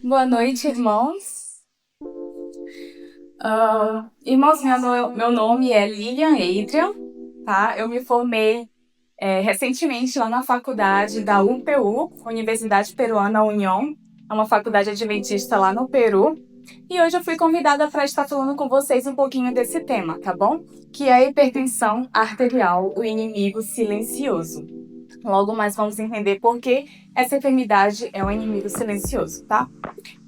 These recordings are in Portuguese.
Boa noite, irmãos. Irmãos, meu nome é Lilian Adrian, tá? Eu me formei recentemente lá na faculdade da UPU, Universidade Peruana União, é uma faculdade adventista lá no Peru. E hoje eu fui convidada para estar falando com vocês um pouquinho desse tema, tá bom? Que é a hipertensão arterial, o inimigo silencioso. Logo mais vamos entender por que essa enfermidade é um inimigo silencioso, tá?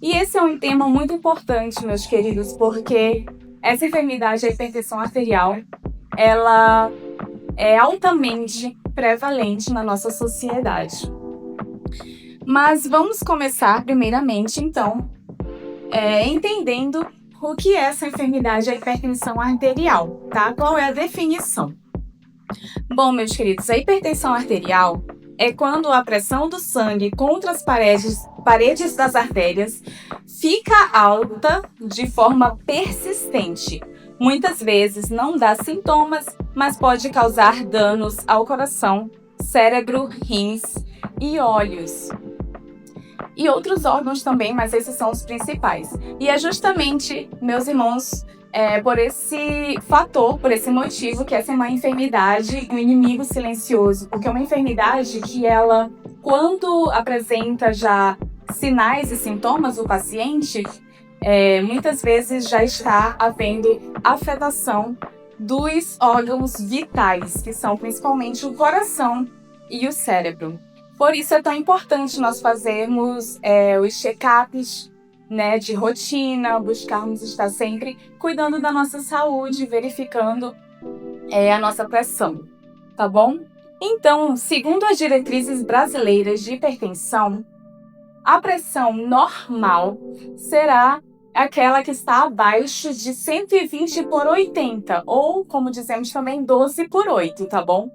E esse é um tema muito importante, meus queridos, porque essa enfermidade, a hipertensão arterial, ela é altamente prevalente na nossa sociedade. Mas vamos começar primeiramente, então, entendendo o que é essa enfermidade, a hipertensão arterial, tá? Qual é a definição? Bom, meus queridos, a hipertensão arterial é quando a pressão do sangue contra as paredes das artérias fica alta de forma persistente. Muitas vezes não dá sintomas, mas pode causar danos ao coração, cérebro, rins e olhos. E outros órgãos também, mas esses são os principais. E é justamente, meus irmãos, por esse fator, por esse motivo, que essa é uma enfermidade, um inimigo silencioso, porque é uma enfermidade que ela, quando apresenta já sinais e sintomas do paciente, muitas vezes já está havendo afetação dos órgãos vitais, que são principalmente o coração e o cérebro. Por isso é tão importante nós fazermos os check-ups, né, de rotina, buscarmos estar sempre cuidando da nossa saúde, verificando a nossa pressão, tá bom? Então, segundo as diretrizes brasileiras de hipertensão, a pressão normal será aquela que está abaixo de 120 por 80, ou, como dizemos também, 12 por 8, tá bom?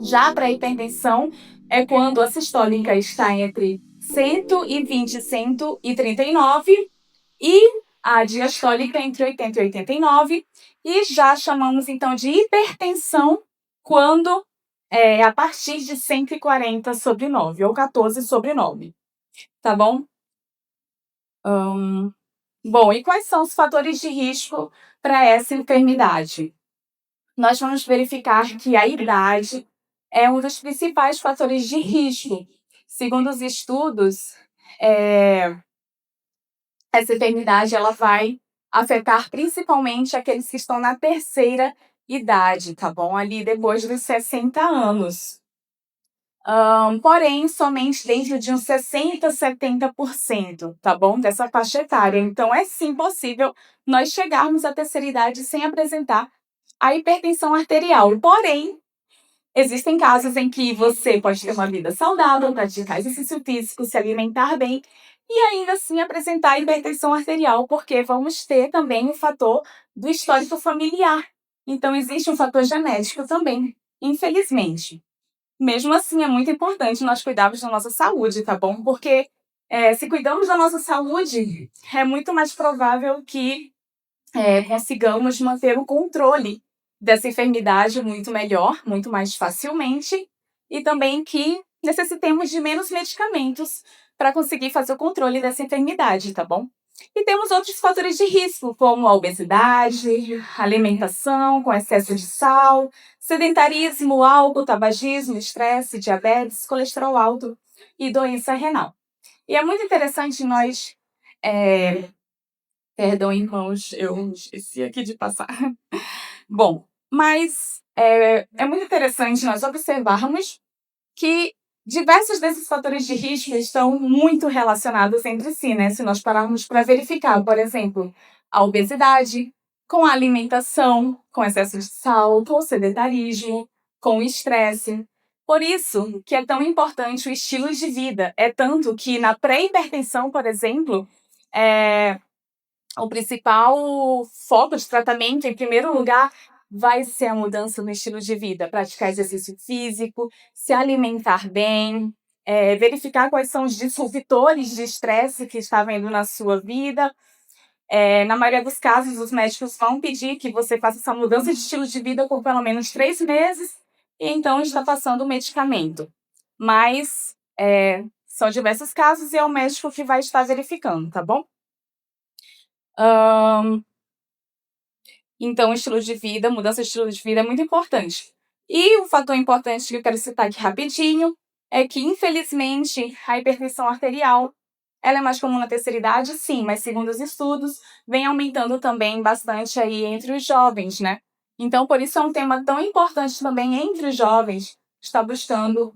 Já para a hipertensão, é quando a sistólica está entre 120 e 139 e a diastólica entre 80 e 89. E já chamamos então de hipertensão quando é a partir de 140 sobre 9 ou 14 sobre 9. Tá bom? Bom, e quais são os fatores de risco para essa enfermidade? Nós vamos verificar que a idade é um dos principais fatores de risco. Segundo os estudos, essa enfermidade ela vai afetar principalmente aqueles que estão na terceira idade, tá bom? Ali depois dos 60 anos. Porém, somente dentro de uns 60%, 70%, tá bom? Dessa faixa etária. Então, é sim possível nós chegarmos à terceira idade sem apresentar a hipertensão arterial. Porém, existem casos em que você pode ter uma vida saudável, praticar exercício físico, se alimentar bem e ainda assim apresentar hipertensão arterial, porque vamos ter também o fator do histórico familiar. Então, existe um fator genético também, infelizmente. Mesmo assim, é muito importante nós cuidarmos da nossa saúde, tá bom? Porque se cuidamos da nossa saúde, é muito mais provável que consigamos manter o controle dessa enfermidade muito melhor, muito mais facilmente, e também que necessitemos de menos medicamentos para conseguir fazer o controle dessa enfermidade, tá bom? E temos outros fatores de risco, como a obesidade, alimentação com excesso de sal, sedentarismo, álcool, tabagismo, estresse, diabetes, colesterol alto e doença renal. E é muito interessante nós... Perdão, irmãos, eu esqueci aqui de passar. Bom, mas é muito interessante nós observarmos que diversos desses fatores de risco estão muito relacionados entre si, né? Se nós pararmos para verificar, por exemplo, a obesidade, com a alimentação, com excesso de sal, com o sedentarismo, com o estresse. Por isso que é tão importante o estilo de vida. É tanto que na pré-hipertensão, por exemplo, o principal foco de tratamento, em primeiro lugar, vai ser a mudança no estilo de vida, praticar exercício físico, se alimentar bem, verificar quais são os disruptores de estresse que está havendo na sua vida. Na maioria dos casos, os médicos vão pedir que você faça essa mudança de estilo de vida por pelo menos 3 meses e então está passando o medicamento. Mas, São diversos casos e é o médico que vai estar verificando, tá bom? Então, estilo de vida, mudança de estilo de vida é muito importante. E um fator importante que eu quero citar aqui rapidinho é que, infelizmente, a hipertensão arterial, ela é mais comum na terceira idade, sim, mas segundo os estudos, vem aumentando também bastante aí entre os jovens, né? Então, por isso é um tema tão importante também entre os jovens, estar buscando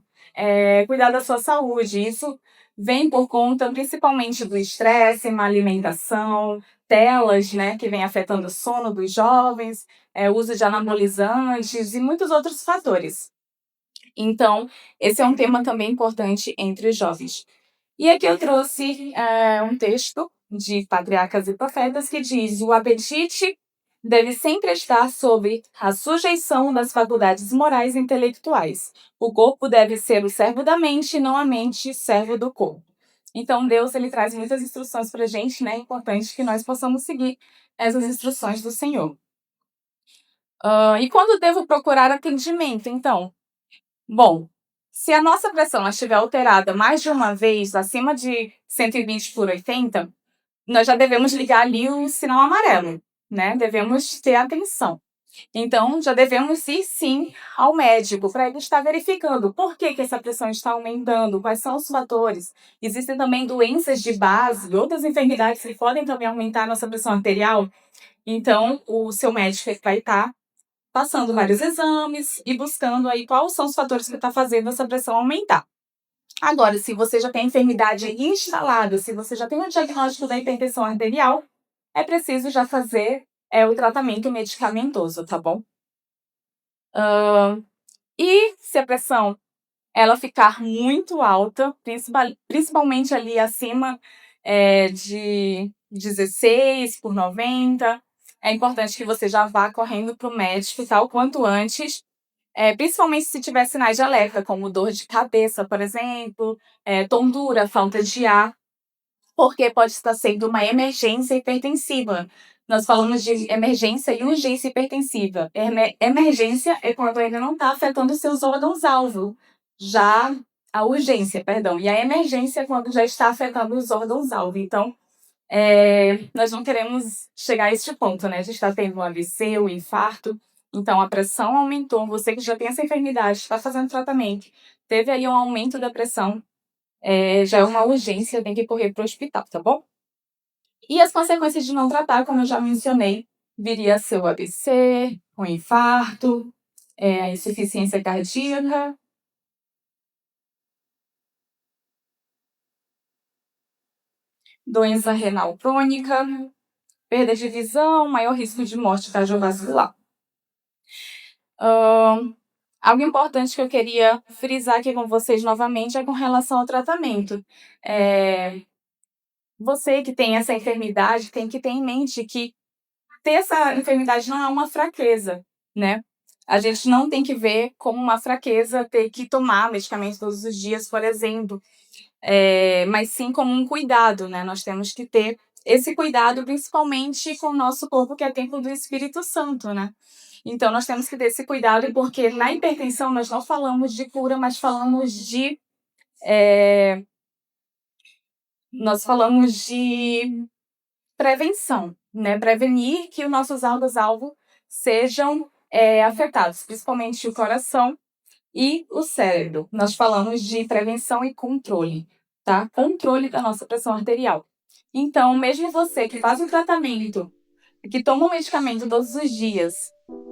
cuidar da sua saúde. Isso vem por conta principalmente do estresse, má alimentação, telas, né, que vem afetando o sono dos jovens, uso de anabolizantes e muitos outros fatores. Então, esse é um tema também importante entre os jovens. E aqui eu trouxe um texto de Patriarcas e Profetas que diz: o apetite deve sempre estar sob a sujeição das faculdades morais e intelectuais. O corpo deve ser o servo da mente, não a mente servo do corpo. Então, Deus ele traz muitas instruções para a gente, né? É importante que nós possamos seguir essas instruções do Senhor. E quando devo procurar atendimento, então? Bom, se a nossa pressão estiver alterada mais de uma vez, acima de 120/80, nós já devemos ligar ali o sinal amarelo, né? Devemos ter atenção. Então, já devemos ir sim ao médico para ele estar verificando por que essa pressão está aumentando, quais são os fatores. Existem também doenças de base, outras enfermidades que podem também aumentar a nossa pressão arterial. Então, o seu médico vai estar passando vários exames e buscando aí quais são os fatores que estão fazendo essa pressão aumentar. Agora, se você já tem enfermidade instalada, se você já tem um diagnóstico da hipertensão arterial, é preciso já fazer o tratamento medicamentoso, tá bom? E se a pressão ela ficar muito alta, principalmente ali acima de 16/90, é importante que você já vá correndo para o médico, tá, o quanto antes, principalmente se tiver sinais de alerta, como dor de cabeça, por exemplo, tontura, falta de ar, porque pode estar sendo uma emergência hipertensiva. Nós falamos de emergência e urgência hipertensiva. Emergência é quando ainda não está afetando os seus órgãos-alvo. Já a urgência, perdão, e a emergência é quando já está afetando os órgãos-alvo. Então, nós não queremos chegar a este ponto, né? A gente está tendo um AVC, um infarto, então a pressão aumentou. Você que já tem essa enfermidade, está fazendo tratamento, teve aí um aumento da pressão, já é uma urgência, tem que correr para o hospital, tá bom? E as consequências de não tratar, como eu já mencionei, viria a ser o AVC, o infarto, a insuficiência cardíaca, doença renal crônica, perda de visão, maior risco de morte cardiovascular. Algo importante que eu queria frisar aqui com vocês novamente é com relação ao tratamento. Você que tem essa enfermidade tem que ter em mente que ter essa enfermidade não é uma fraqueza, né? A gente não tem que ver como uma fraqueza ter que tomar medicamentos todos os dias, por exemplo, mas sim como um cuidado, né? Nós temos que ter esse cuidado principalmente com o nosso corpo, que é templo do Espírito Santo, né? Então, nós temos que ter esse cuidado, porque na hipertensão nós não falamos de cura, mas falamos de prevenção, né? Prevenir que os nossos órgãos-alvo sejam afetados, principalmente o coração e o cérebro. Nós falamos de prevenção e controle, tá? Controle da nossa pressão arterial. Então, mesmo você que faz um tratamento, que toma um medicamento todos os dias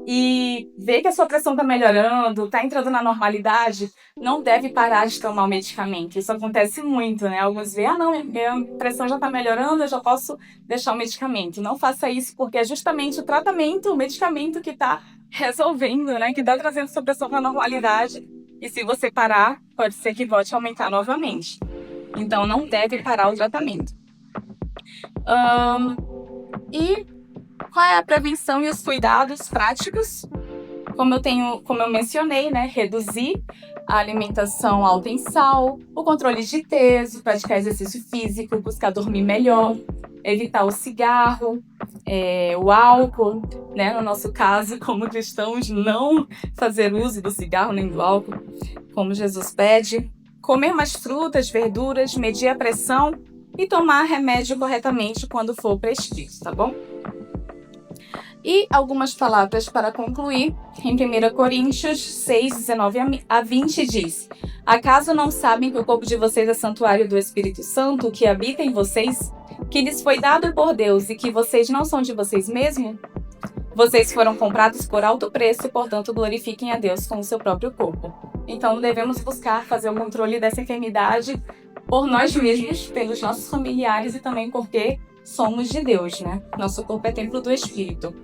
e vê que a sua pressão está melhorando, está entrando na normalidade, não deve parar de tomar o medicamento. Isso acontece muito, né? Alguns veem, não, minha pressão já está melhorando, eu já posso deixar o medicamento. Não faça isso, porque é justamente o tratamento, o medicamento que está resolvendo, né? Que está trazendo sua pressão para a normalidade. E se você parar, pode ser que volte a aumentar novamente. Então, não deve parar o tratamento. E qual é a prevenção e os cuidados práticos? Como eu mencionei, né? Reduzir a alimentação alta em sal, o controle de peso, praticar exercício físico, buscar dormir melhor, evitar o cigarro, o álcool, né? No nosso caso, como cristãos, não fazer uso do cigarro nem do álcool, como Jesus pede. comer mais frutas, verduras, medir a pressão e tomar remédio corretamente quando for prescrito, tá bom? E algumas palavras para concluir. Em 1 Coríntios 6, 19 a 20 diz: Acaso não sabem que o corpo de vocês é santuário do Espírito Santo, que habita em vocês, que lhes foi dado por Deus e que vocês não são de vocês mesmos? Vocês foram comprados por alto preço, portanto glorifiquem a Deus com o seu próprio corpo. Então devemos buscar fazer o controle dessa enfermidade por nós mesmos, pelos nossos familiares e também porque somos de Deus, né? Nosso corpo é templo do Espírito.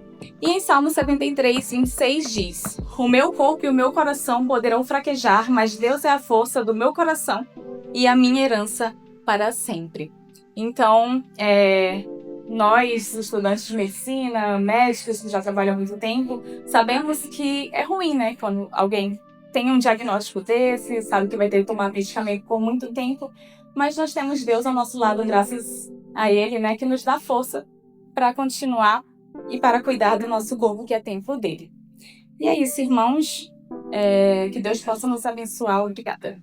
E em Salmo 73, 26 diz: O meu corpo e o meu coração poderão fraquejar, mas Deus é a força do meu coração e a minha herança para sempre. Então, nós, estudantes de medicina, médicos que já trabalham há muito tempo, sabemos que é ruim, né? Quando alguém tem um diagnóstico desse, sabe que vai ter que tomar medicamento por muito tempo, mas nós temos Deus ao nosso lado, graças a Ele, né? Que nos dá força para continuar e para cuidar do nosso corpo, que é templo dele. E é isso, irmãos. Que Deus possa nos abençoar. Obrigada.